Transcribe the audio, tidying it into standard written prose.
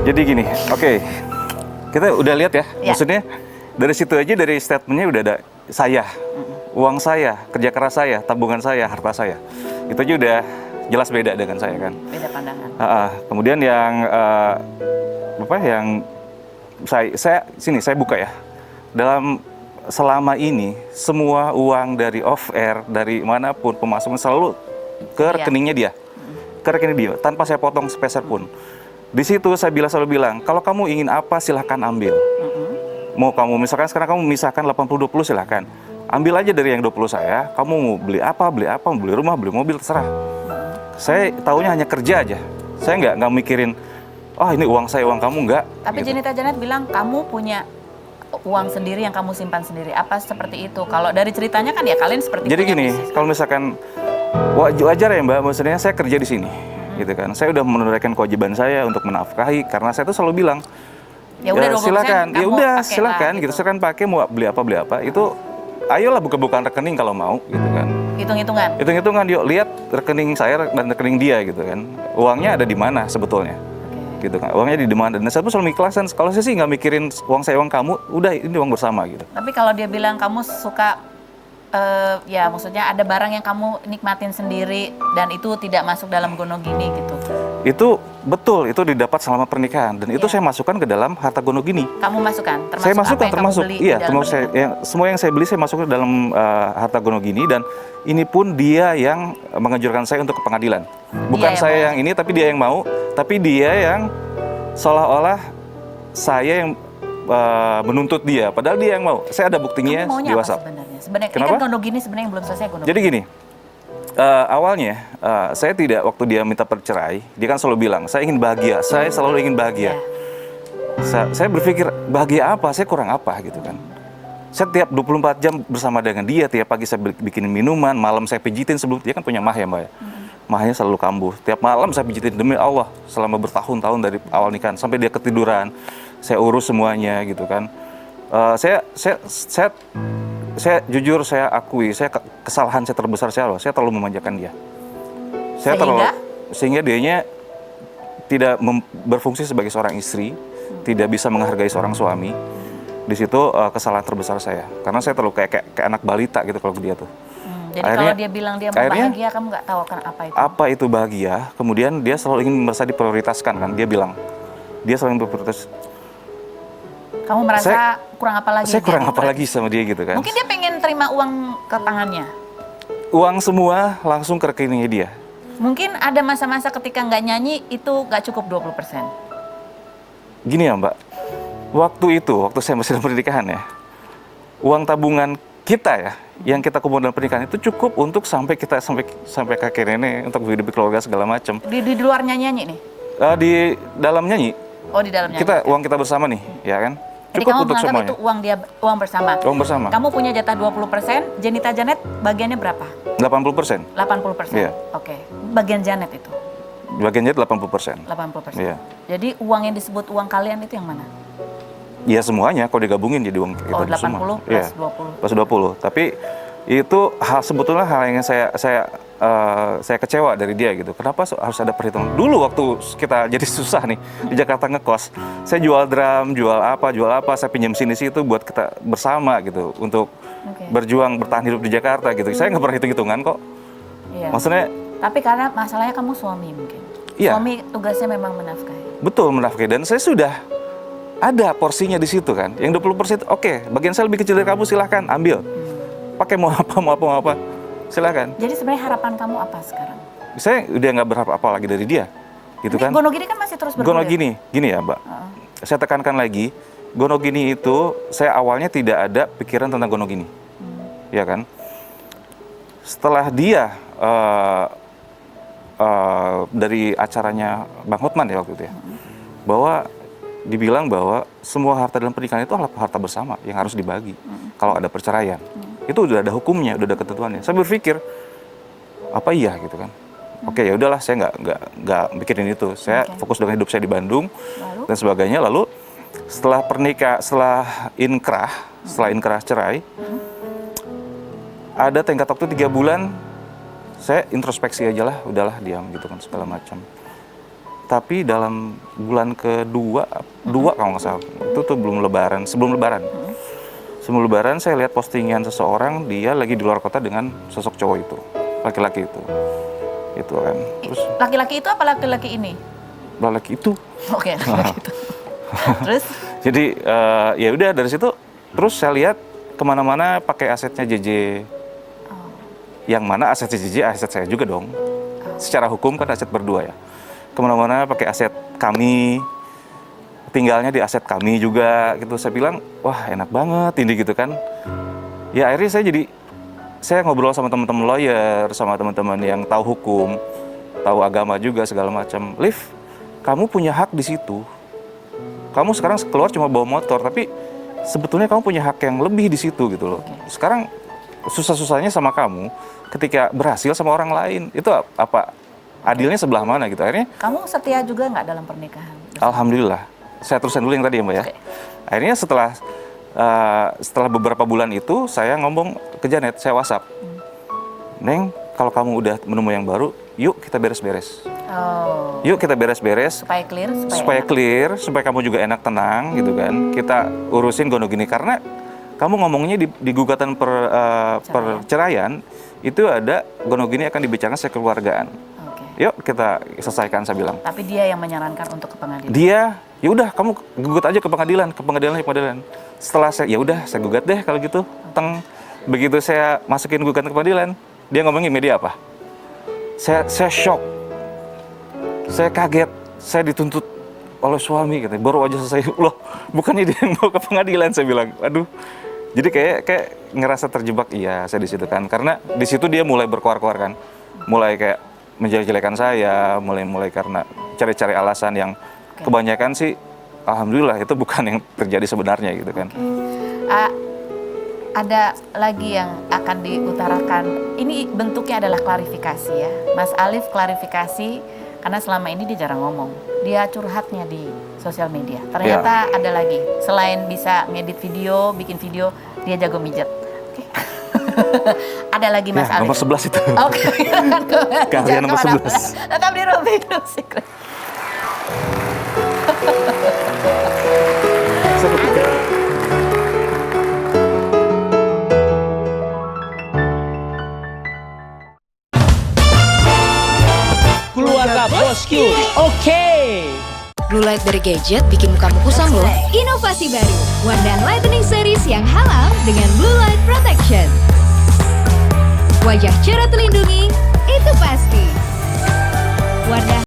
Jadi gini, oke, kita udah lihat ya, Ya. maksudnya dari situ aja dari statementnya udah ada saya, uang saya, kerja keras saya, tabungan saya, harta saya. Itu aja udah jelas beda dengan saya kan. Beda pandangan. Kemudian yang yang saya buka ya. Dalam selama ini semua uang dari off air, dari manapun pemasukan selalu ke rekeningnya dia. Ke rekening dia tanpa saya potong sepeser pun. Di situ saya selalu bilang, kalau kamu ingin apa silahkan ambil. Mau kamu misalkan sekarang kamu misalkan 80-20 silahkan. Ambil aja dari yang 20 saya, kamu mau beli apa, mau beli rumah, beli mobil, terserah. Saya taunya hanya kerja aja. Saya nggak mikirin, ini uang saya, uang kamu, nggak. Tapi gitu. Jenita Janet bilang kamu punya uang sendiri yang kamu simpan sendiri. Apa seperti itu? Kalau dari ceritanya kan ya kalian seperti Jadi punya gini, bisnis. kalau misalkan wajar ya Mbak, maksudnya saya kerja di sini, gitu kan. Saya udah menunaikan kewajiban saya untuk menafkahi, karena saya tuh selalu bilang, Ya udah 20% silakan, ya kamu udah pakai silakan, lah, gitu. Silakan pakai mau beli apa, itu ayolah buka-bukaan rekening kalau mau, gitu kan. Hitung-hitungan. Hitung-hitungan, yuk lihat rekening saya dan rekening dia, gitu kan. Uangnya ada di mana sebetulnya, gitu kan. Uangnya di mana, dan saya pun selalu mengikhlaskan. Kalau saya sih nggak mikirin uang saya, uang kamu, udah ini uang bersama, gitu. Tapi kalau dia bilang kamu suka, ya maksudnya ada barang yang kamu nikmatin sendiri dan itu tidak masuk dalam gonogini gitu. Itu betul, itu didapat selama pernikahan, dan itu saya masukkan ke dalam harta gonogini. Kamu masukkan? Termasuk Saya masukkan, apa yang termasuk, kamu beli iya, di dalam termasuk semua yang saya beli saya masukkan ke dalam harta gonogini, dan ini pun dia yang menganjurkan saya untuk ke pengadilan. Bukan saya yang ini, tapi dia yang mau, tapi dia yang seolah-olah saya yang menuntut dia, padahal dia yang mau. Saya ada buktinya Kamu maunya di apa WhatsApp. sebenarnya? Sebenarnya ini Kenapa? kan gonogini sebenarnya yang belum selesai gonogini. Jadi gini, awalnya saya tidak, waktu dia minta bercerai, dia kan selalu bilang, saya ingin bahagia, saya selalu ingin bahagia. Saya berpikir, bahagia apa? Saya kurang apa gitu kan. Saya tiap 24 jam bersama dengan dia, tiap pagi saya bikinin minuman, malam saya pijitin sebelum dia kan punya mah ya Mbak ya. Mahnya selalu kambuh. Tiap malam saya pijitin, demi Allah, selama bertahun-tahun dari awal nikahan sampai dia ketiduran, saya urus semuanya gitu kan. Saya jujur, saya akui, kesalahan saya terbesar saya terlalu memanjakan dia. Sehingga dianya tidak berfungsi sebagai seorang istri, tidak bisa menghargai seorang suami. Di situ kesalahan terbesar saya, karena saya terlalu kayak anak balita gitu kalau dia tuh. Jadi kalau dia bilang dia mau bahagia, kamu nggak tahu kan apa itu? Apa itu bahagia? Kemudian dia selalu ingin merasa diprioritaskan kan. Dia bilang, dia selalu berprioritas. Kamu merasa kurang apa lagi? Saya kurang apa lagi sama dia gitu kan. Mungkin dia pengen terima uang ke tangannya. Uang semua langsung ke rekeningnya dia. Mungkin ada masa-masa ketika nggak nyanyi itu nggak cukup 20%. Gini ya Mbak, waktu saya masih dalam pernikahan ya, uang tabungan kita ya, yang kita kumpulkan dalam pernikahan itu cukup untuk sampai kakek nenek, untuk hidup keluarga segala macam. Di luar nyanyi nih? Di dalam nyanyi. Oh, di dalam nyanyi. Uang kita bersama nih, ya kan? Jadi Cukup kamu untuk menganggap semuanya. itu uang bersama? Uang bersama. Kamu punya jatah 20%, Jenita Janet bagiannya berapa? 80%. 80%? Iya. Oke. Bagian Janet itu? Bagiannya 80%. 80%? Iya. Jadi uang yang disebut uang kalian itu yang mana? Ya semuanya, kalau digabungin jadi uang kita 80 semua. plus Iya, 20. Plus 20. Tapi itu sebetulnya hal yang saya kecewa dari dia gitu. Kenapa harus ada perhitungan? Dulu waktu kita jadi susah nih di Jakarta ngekos, saya jual drum, jual apa, saya pinjam sini situ buat kita bersama gitu untuk berjuang bertahan hidup di Jakarta gitu. Saya nggak pernah hitung-hitungan kok. Iya. Maksudnya. Tapi karena masalahnya kamu suami mungkin. Iya. Suami tugasnya memang menafkahi. Betul, menafkahi, dan saya sudah ada porsinya di situ kan. Yang 20% oke, bagian saya lebih kecil dari kamu, silahkan ambil. Pakai mau apa, silahkan. Jadi sebenarnya harapan kamu apa sekarang? Saya udah nggak berharap apa lagi dari dia, gitu kan. Gonogini kan masih terus bergulir. Gonogini, gini ya Mbak. Saya tekankan lagi, gonogini itu saya awalnya tidak ada pikiran tentang gonogini, ya kan. Setelah dia dari acaranya Bang Hotman ya waktu itu ya, bahwa dibilang bahwa semua harta dalam pernikahan itu adalah harta bersama yang harus dibagi. Kalau ada perceraian, itu udah ada hukumnya, udah ada ketentuannya. Saya berpikir, apa iya gitu kan? Oke, ya udahlah, saya nggak mikirin itu. Saya fokus dengan hidup saya di Bandung dan sebagainya. Lalu setelah inkrah cerai, ada tenggat waktu 3 bulan. Saya introspeksi aja lah, udahlah diam gitu kan segala macam. tapi dalam bulan kedua, kalau nggak salah, itu tuh belum Lebaran, sebelum Lebaran. Sebelum Lebaran saya lihat postingan seseorang, dia lagi di luar kota dengan sosok cowok itu, laki-laki itu kan. Terus Laki-laki itu apa laki-laki ini? laki itu. Oke, laki-laki itu. Terus? Jadi ya udah dari situ, terus saya lihat kemana-mana pakai asetnya JJ. Yang mana aset JJ aset saya juga dong. Secara hukum kan aset berdua ya. Kemana-mana pakai aset kami, tinggalnya di aset kami juga gitu. Saya bilang, wah enak banget ini gitu kan. Ya akhirnya saya ngobrol sama teman-teman lawyer, sama teman-teman yang tahu hukum, tahu agama juga segala macam. Liv, kamu punya hak di situ. Kamu sekarang keluar cuma bawa motor, tapi sebetulnya kamu punya hak yang lebih di situ gitu loh. Sekarang susah-susahnya sama kamu, ketika berhasil sama orang lain, itu apa adilnya sebelah mana gitu. Akhirnya Kamu setia juga nggak dalam pernikahan? alhamdulillah. Saya teruskan dulu yang tadi ya Mbak ya. Oke. Akhirnya setelah beberapa bulan itu saya ngomong ke Janet, saya WhatsApp. Neng, kalau kamu udah menemui yang baru, yuk kita beres-beres. Oh, Yuk kita beres-beres. supaya clear, Supaya enak. clear, supaya kamu juga enak tenang gitu kan. Kita urusin gono gini karena kamu ngomongnya di gugatan perceraian itu ada gono gini akan dibicarakan sekeluargaan. Oke. Yuk kita selesaikan, saya bilang. Tapi dia yang menyarankan untuk ke pengadilan. Dia, ya udah kamu gugat aja ke pengadilan. Setelah saya gugat deh kalau gitu. Begitu saya masukin gugatan ke pengadilan, dia ngomongin media apa? Saya shock. Saya kaget, saya dituntut oleh suami gitu. Baru aja selesai, loh, bukannya dia yang mau ke pengadilan, saya bilang. Aduh. Jadi kayak ngerasa terjebak, iya saya di situ kan. Karena di situ dia mulai berkoar-koar kan. Mulai kayak menjelek-jelekan saya, mulai karena cari-cari alasan yang kebanyakan sih alhamdulillah itu bukan yang terjadi sebenarnya gitu kan. Ada lagi yang akan diutarakan. Ini bentuknya adalah klarifikasi ya. Mas Alif klarifikasi karena selama ini dia jarang ngomong. Dia curhatnya di sosial media. Ternyata ada lagi. Selain bisa ngedit video, bikin video, dia jago mijet. Oke. Ada lagi Mas Ya, Alif. nomor 11 itu. Oke. Keahlian nomor 11. Tetap di Rupiah Secret. Saya kepikiran. Keluarga Bosku. Oke. Blue light dari gadget bikin mukamu kusam loh. Inovasi baru, Wardah Lightening Series yang halal dengan Blue Light Protection. Wajah cerah terlindungi, itu pasti. Wardah